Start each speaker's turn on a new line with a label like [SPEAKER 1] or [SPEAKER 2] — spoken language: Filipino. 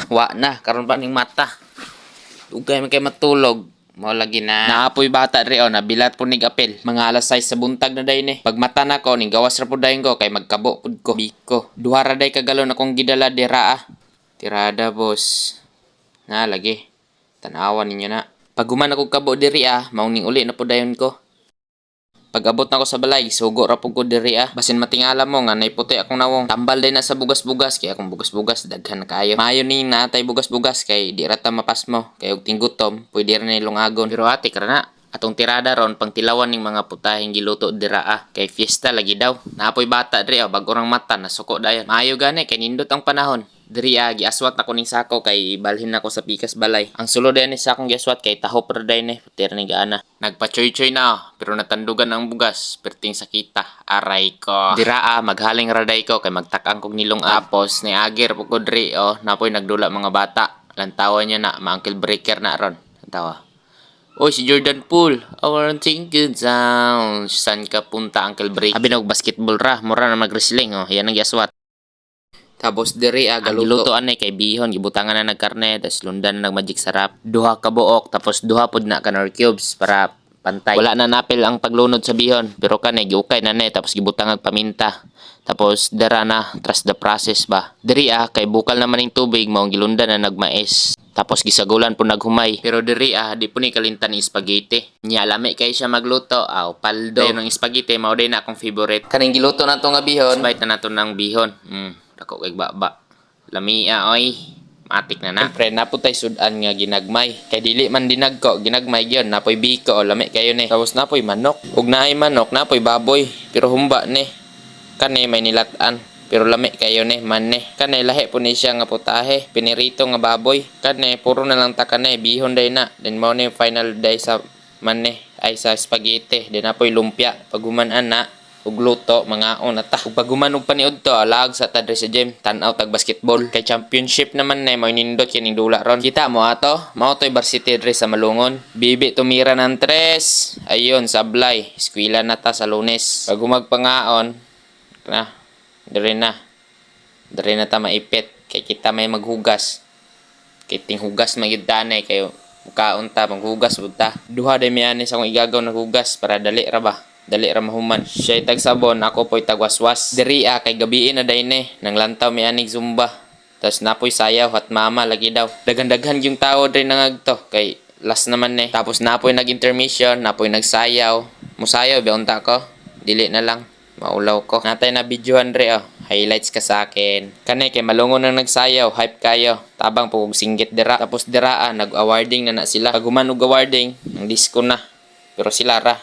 [SPEAKER 1] Wa na karon pa ning mata. Ugay man kay matulog. Mao lagi na. Naapoy bata ri o nabilat po nig apel. Mga alas 6 sa buntag na day ni. Pag mata na ko ning gawas ra pud dayon ko kay magkabo pud ko. Biko. Duha ra day kagalon akong gidala dira ah. Tirada boss. Na lagi. Tanawan ninyo na. Pag human ako kabo diri ah, mauning uli na pud dayon ko. Pag abot na ko sa balay, sugo ra pud ko diri ah. Basin matingala mo nga naiputi akong nawong. Tambal din na sa bugas-bugas kay akong bugas-bugas daghan na kayo. Maayo ni natay bugas-bugas kay di ra ta mapas mo. Kay og tinggutom, pwede ra ni lungagon. Pero ate kara na. Atong tirada ron pang tilawan ning mga putaheng giluto dira ah. Kay fiesta lagi daw. Naapoy bata diri ah, bag-o rang mata nasuko dayon. Maayo gani kay nindot ang panahon. Diri giaswat na ko ning sako kay balhin na ko sa pikas balay. Ang sulod ni sa akong giaswat kay tahop ra dayon ni putir ni gaana. Nagpa-choy-choy na pero natandugan ang bugas perting sakita. Aray ko. Dira maghaling raday ko kay magtakang kog nilong apos ni agir pud ko diri napoy nagdula mga bata. Lantawan niya na ma-ankle breaker na ron. Tawa. Oy, si Jordan Poole. I wanna take you down. San ka punta, Uncle Break? Abi na basketball ra. Mura na mag-wrestling. Yan ang giaswat. Tapos diri galuto anay kay bihon gibutangan na nagkarne tas lundan na nagmagic sarap. Duha ka buok tapos duha pud na kanor cubes para pantay. Wala na napil ang paglunod sa bihon pero kanay giukay na tapos gibutangan paminta. Tapos dara na trust the process ba. Diri kay bukal naman ning tubig mao gilundan na nagmais. Tapos gisagulan po naghumay. Pero diri di po ni kalintan ni spaghetti. Nya lami kay siya magluto. Paldo. Dayon ang spaghetti mao day na akong favorite. Kaning giluto nato nga bihon. Bite na nato ng bihon. Dako kay baba. Lamia oy. Matik na na. Siyempre naputay sudan nga ginagmay. Kay dili man dinagko ginagmay gyon. Napoy biko lami kayo ni. Tapos napoy manok. Ug naay manok napoy baboy. Pero humba ni. Kani may nilatan. Pero lami kayo ni manne. Kanay lahi po ni siya nga putahe. Pinirito nga baboy. Kanay puro na lang ta kanay bihon day na. Then mao ni final day sa manne ay sa spaghetti. Then apoy lumpia. Paguman-an na ug luto mga ta. Ug paguman og paniud to alag sa tadre sa gym. Tan-aw tag basketball. Kay championship naman mao nindot kining dula ron. Kita mo ato. Mao toy varsity dre sa Malungon. Bibi tumira ng tres. Ayun sablay. Eskwela na ta sa Lunes. Pag humagpangaon na Dere na ta maipit. Kay kita may maghugas. Kay tinghugas magiddanay. Kay mukaon ta maghugas ta. Duha day miani sa akong igagaw na hugas para dali ra ba. Dali ra mahuman. Siya tag sabon, ako po'y tagwaswas. Diri kay gabiin na day ni. Nang lantaw mianig zumba. Tas napoy sayaw at mama lagi daw. Daghan-daghan yung tao dre nangagto. Kay last naman ni. Tapos napoy nag-intermission, napoy nagsayaw. Musayaw beunta ko. Dili na lang. Maulaw ko. Natay na videohan re Highlights ka sa akin. Kanay kay Malungon nang nagsayaw. Hype kayo. Tabang po singgit dira. Tapos dira nag-awarding na sila. Pag human og awarding, ang disco na. Pero sila ra.